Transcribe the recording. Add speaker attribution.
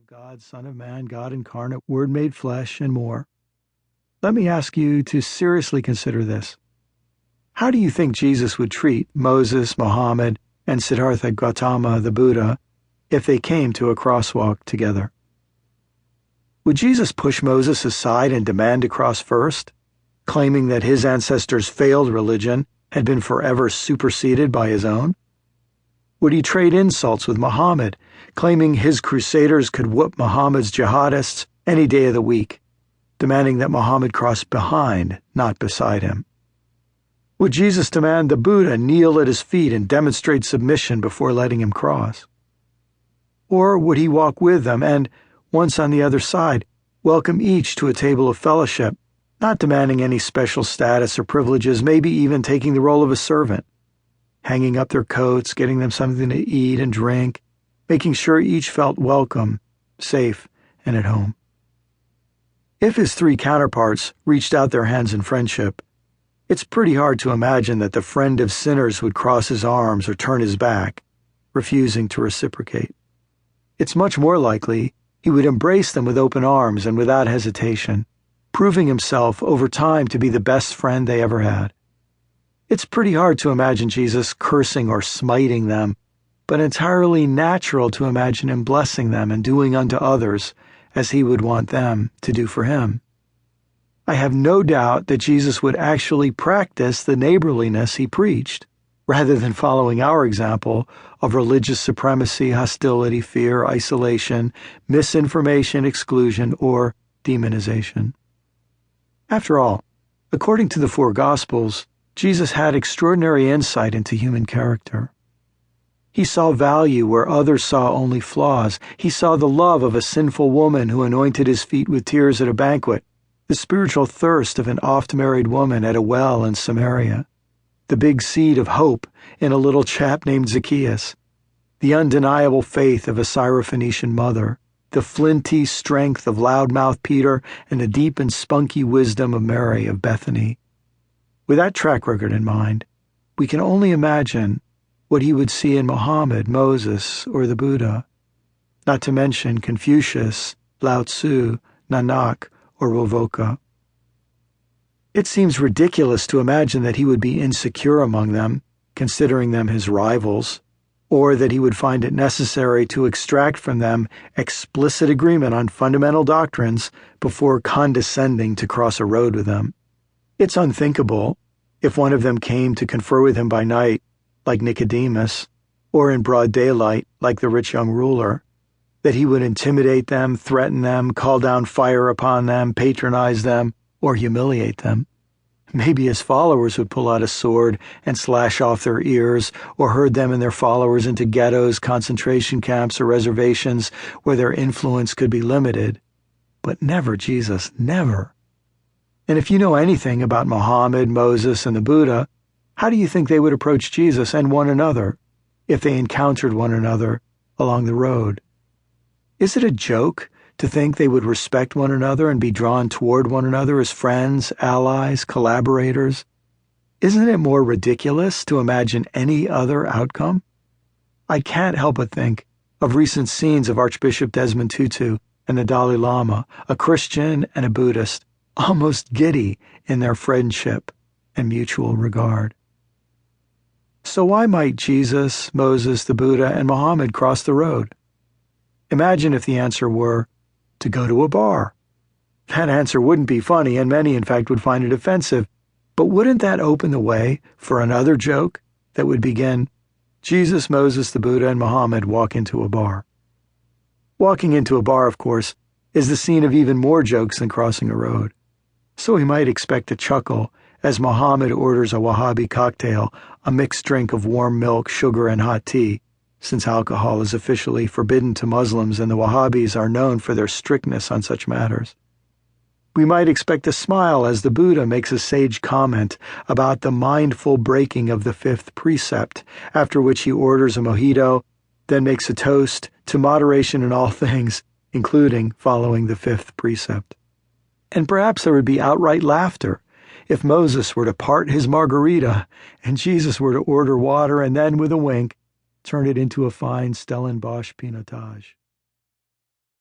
Speaker 1: of God, Son of Man, God incarnate, Word made flesh, and more. Let me ask you to seriously consider this. How do you think Jesus would treat Moses, Mohammed, and Siddhartha Gautama, the Buddha, if they came to a crosswalk together? Would Jesus push Moses aside and demand to cross first, claiming that his ancestors' failed religion had been forever superseded by his own? Would he trade insults with Mohammed, claiming his crusaders could whoop Muhammad's jihadists any day of the week, demanding that Mohammed cross behind, not beside him? Would Jesus demand the Buddha kneel at his feet and demonstrate submission before letting him cross? Or would he walk with them and, once on the other side, welcome each to a table of fellowship, not demanding any special status or privileges, maybe even taking the role of a servant, hanging up their coats, getting them something to eat and drink, making sure each felt welcome, safe, and at home? If his three counterparts reached out their hands in friendship, it's pretty hard to imagine that the friend of sinners would cross his arms or turn his back, refusing to reciprocate. It's much more likely he would embrace them with open arms and without hesitation, proving himself over time to be the best friend they ever had. It's pretty hard to imagine Jesus cursing or smiting them, but entirely natural to imagine him blessing them and doing unto others as he would want them to do for him. I have no doubt that Jesus would actually practice the neighborliness he preached, rather than following our example of religious supremacy, hostility, fear, isolation, misinformation, exclusion, or demonization. After all, according to the four Gospels, Jesus had extraordinary insight into human character. He saw value where others saw only flaws. He saw the love of a sinful woman who anointed his feet with tears at a banquet, the spiritual thirst of an oft-married woman at a well in Samaria, the big seed of hope in a little chap named Zacchaeus, the undeniable faith of a Syrophoenician mother, the flinty strength of loudmouth Peter, and the deep and spunky wisdom of Mary of Bethany. With that track record in mind, we can only imagine what he would see in Mohammed, Moses, or the Buddha, not to mention Confucius, Lao Tzu, Nanak, or Wovoka. It seems ridiculous to imagine that he would be insecure among them, considering them his rivals, or that he would find it necessary to extract from them explicit agreement on fundamental doctrines before condescending to cross a road with them. It's unthinkable, if one of them came to confer with him by night, like Nicodemus, or in broad daylight, like the rich young ruler, that he would intimidate them, threaten them, call down fire upon them, patronize them, or humiliate them. Maybe his followers would pull out a sword and slash off their ears, or herd them and their followers into ghettos, concentration camps, or reservations where their influence could be limited. But never Jesus, never. And if you know anything about Mohammed, Moses, and the Buddha, how do you think they would approach Jesus and one another if they encountered one another along the road? Is it a joke to think they would respect one another and be drawn toward one another as friends, allies, collaborators? Isn't it more ridiculous to imagine any other outcome? I can't help but think of recent scenes of Archbishop Desmond Tutu and the Dalai Lama, a Christian and a Buddhist, almost giddy in their friendship and mutual regard. So why might Jesus, Moses, the Buddha, and Mohammed cross the road? Imagine if the answer were to go to a bar. That answer wouldn't be funny, and many, in fact, would find it offensive. But wouldn't that open the way for another joke that would begin, Jesus, Moses, the Buddha, and Mohammed walk into a bar? Walking into a bar, of course, is the scene of even more jokes than crossing a road. So we might expect a chuckle as Mohammed orders a Wahhabi cocktail, a mixed drink of warm milk, sugar, and hot tea, since alcohol is officially forbidden to Muslims and the Wahhabis are known for their strictness on such matters. We might expect a smile as the Buddha makes a sage comment about the mindful breaking of the fifth precept, after which he orders a mojito, then makes a toast to moderation in all things, including following the fifth precept. And perhaps there would be outright laughter if Moses were to part his margarita and Jesus were to order water and then, with a wink, turn it into a fine Stellenbosch pinotage.